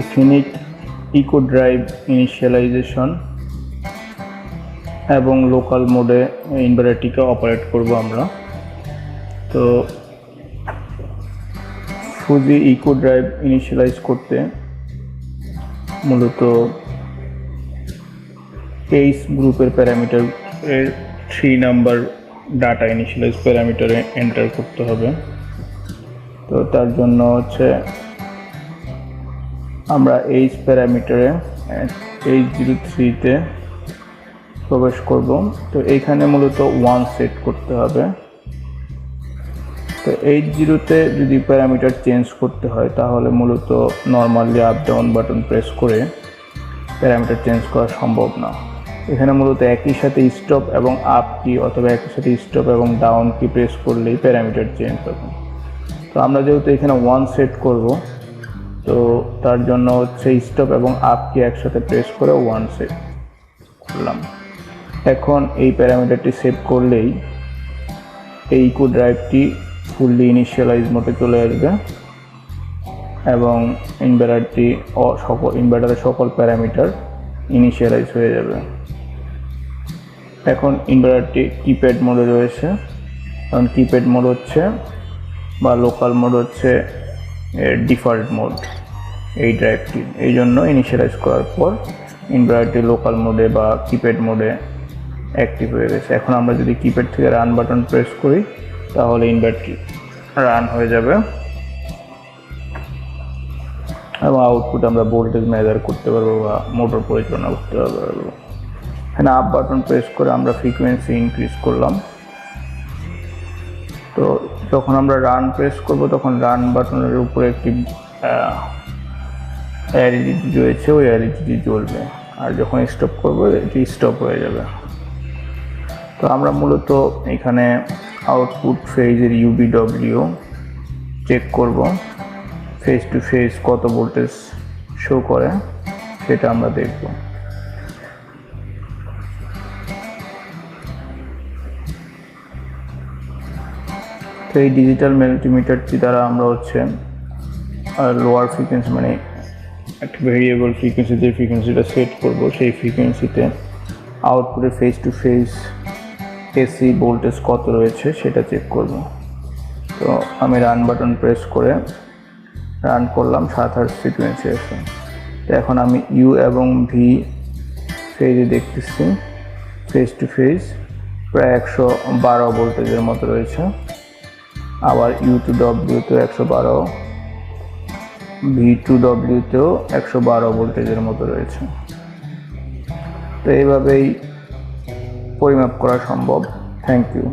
FRENIC ECO drive initialization এবং local মোডে ইনভার্টারটিকে operate করব আমরা। তো ফুজি ইকো ড্রাইভ ইনিশিয়ালাইজ করতে মূলত এইচ গ্রুপের প্যারামিটার এর 3 নাম্বার ডাটা ইনিশিয়ালাইজ প্যারামিটারে এন্টার করতে হবে। তো তার জন্য হচ্ছে আমরা এইচ প্যারামিটারে H03-তে প্রবেশ করব। তো এইখানে মূলত 1 সেট করতে হবে। তো H0-তে যদি প্যারামিটার চেঞ্জ করতে হয় তাহলে মূলত normally up down button press করে প্যারামিটার চেঞ্জ করা সম্ভব না। এখানে মূলত একই সাথে স্টপ এবং আপ কি অথবা একই সাথে স্টপ এবং ডাউন কি প্রেস করলেই প্যারামিটার চেঞ্জ হবে। তো আমরা যেহেতু এখানে 1 সেট করব, তো তার জন্য হচ্ছে স্টপ এবং আপ কি একসাথে প্রেস করে 1 সেট করলাম। এখন এই প্যারামিটারটি সেভ করলেই এই ইকো ড্রাইভটি ফুললি ইনিশিয়ালাইজ মোডে চলে আসবে এবং ইনভার্টারের সকল প্যারামিটার ইনিশিয়ালাইজ হয়ে যাবে। এখন ইনভার্টারটি কিপ্যাড মোডে রয়েছে, কারণ কিপ্যাড মোড হচ্ছে বা লোকাল মোড হচ্ছে ডিফল্ট মোড এই ড্রাইভটি। এই জন্য ইনিশিয়ালাইজ করার পর ইনভার্টারটি লোকাল মোডে বা কিপ্যাড মোডে অ্যাক্টিভ হয়ে গেছে। এখন আমরা যদি কিপ্যাড থেকে রান বাটন প্রেস করি তাহলে ইনভার্টারটি রান হয়ে যাবে এবং আউটপুট আমরা ভোল্টেজ মেজার করতে পারবো বা মোটর পরিচালনা করতে পারবো। এখানে আপ বাটন প্রেস করে আমরা ফ্রিকোয়েন্সি ইনক্রিজ করলাম। তো যখন আমরা রান প্রেস করব তখন রান বাটনের উপরে একটি এলইডি রয়েছে, ওই এলইডি জ্বলবে, আর যখন স্টপ করবো এটি স্টপ হয়ে যাবে। তো আমরা মূলত এখানে আউটপুট ফেজের UVW চেক করব, ফেজ টু ফেজ কত ভোল্টেজ শো করে সেটা আমরা দেখব। তো এই ডিজিটাল মাল্টিমিটারটি দ্বারা আমরা হচ্ছে লোয়ার ফ্রিকোয়েন্সি মানে একটা ভেরিয়েবল ফ্রিকোয়েন্সি যে ফ্রিকোয়েন্সিটা সেট করব সেই ফ্রিকোয়েন্সিতে আউটপুটে phase to phase AC voltage কত রয়েছে সেটা চেক করব। তো আমি রান বাটন প্রেস করে রান করলাম, 7 হার্টজ ফ্রিকোয়েন্সি আছে। তো এখন আমি ইউ এবং ভি ফেজে দেখতেছি ফেজ টু ফেজ প্রায় 112 ভোল্টেজের মতো রয়েছে। আবার U2W-তেও 112, V2W-তেও 112 ভোল্টেজের মতো রয়েছে। তো এইভাবেই পরিমাপ করা সম্ভব। Thank you.